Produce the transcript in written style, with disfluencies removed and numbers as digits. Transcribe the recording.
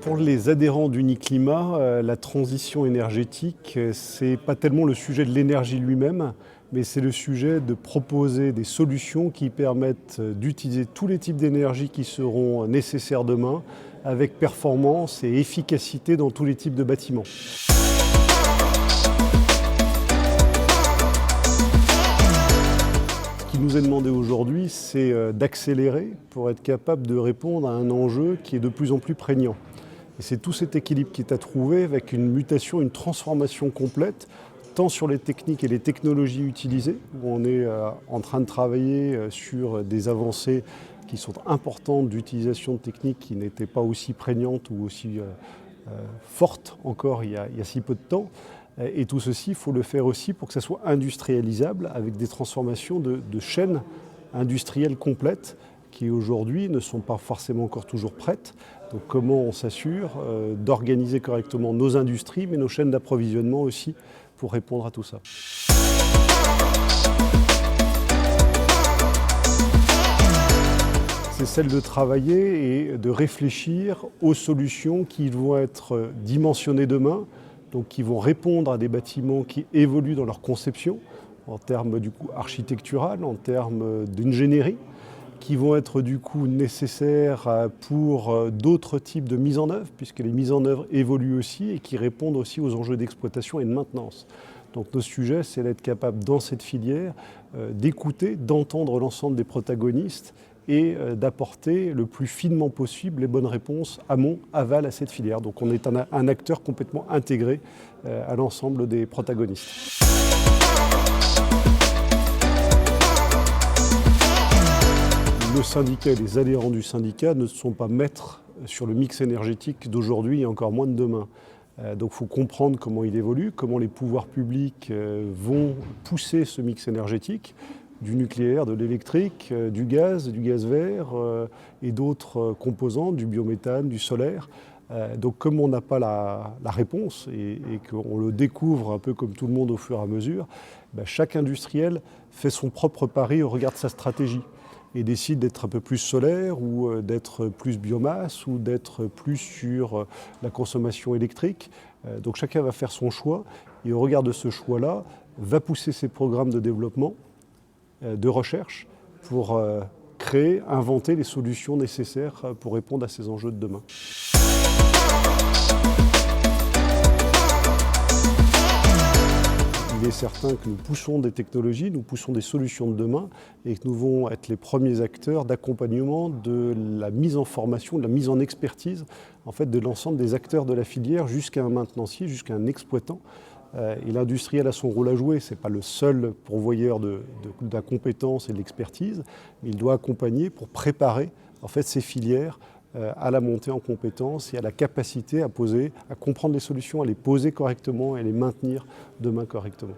Pour les adhérents d'Uniclimat, la transition énergétique, c'est pas tellement le sujet de l'énergie lui-même, mais c'est le sujet de proposer des solutions qui permettent d'utiliser tous les types d'énergie qui seront nécessaires demain, avec performance et efficacité dans tous les types de bâtiments. Ce qui nous est demandé aujourd'hui, c'est d'accélérer pour être capable de répondre à un enjeu qui est de plus en plus prégnant. Et c'est tout cet équilibre qui est à trouver avec une mutation, une transformation complète, tant sur les techniques et les technologies utilisées, où on est en train de travailler sur des avancées qui sont importantes d'utilisation de techniques qui n'étaient pas aussi prégnantes ou aussi fortes encore il y a si peu de temps. Et tout ceci, il faut le faire aussi pour que ça soit industrialisable avec des transformations de chaînes industrielles complètes qui aujourd'hui ne sont pas forcément encore toujours prêtes. Donc comment on s'assure d'organiser correctement nos industries, mais nos chaînes d'approvisionnement aussi, pour répondre à tout ça. C'est celle de travailler et de réfléchir aux solutions qui vont être dimensionnées demain, donc qui vont répondre à des bâtiments qui évoluent dans leur conception, en termes du coup architectural, en termes d'ingénierie, qui vont être du coup nécessaires pour d'autres types de mise en œuvre, puisque les mises en œuvre évoluent aussi et qui répondent aussi aux enjeux d'exploitation et de maintenance. Donc notre sujet, c'est d'être capable dans cette filière d'écouter, d'entendre l'ensemble des protagonistes et d'apporter le plus finement possible les bonnes réponses amont, aval à cette filière. Donc on est un acteur complètement intégré à l'ensemble des protagonistes. Le syndicat et les adhérents du syndicat ne sont pas maîtres sur le mix énergétique d'aujourd'hui et encore moins de demain. Donc il faut comprendre comment il évolue, comment les pouvoirs publics vont pousser ce mix énergétique, du nucléaire, de l'électrique, du gaz vert et d'autres composants, du biométhane, du solaire. Donc comme on n'a pas la réponse et qu'on le découvre un peu comme tout le monde au fur et à mesure, chaque industriel fait son propre pari au regard de sa stratégie et décide d'être un peu plus solaire ou d'être plus biomasse ou d'être plus sur la consommation électrique. Donc chacun va faire son choix et au regard de ce choix-là, va pousser ses programmes de développement, de recherche pour créer, inventer les solutions nécessaires pour répondre à ces enjeux de demain. Il est certain que nous poussons des technologies, nous poussons des solutions de demain et que nous devons être les premiers acteurs d'accompagnement de la mise en formation, de la mise en expertise en fait, de l'ensemble des acteurs de la filière jusqu'à un maintenancier, jusqu'à un exploitant. Et l'industriel a son rôle à jouer, ce n'est pas le seul pourvoyeur de la compétence et de l'expertise, mais il doit accompagner pour préparer en fait, ces filières à la montée en compétences et à la capacité à comprendre les solutions, à les poser correctement et à les maintenir demain correctement.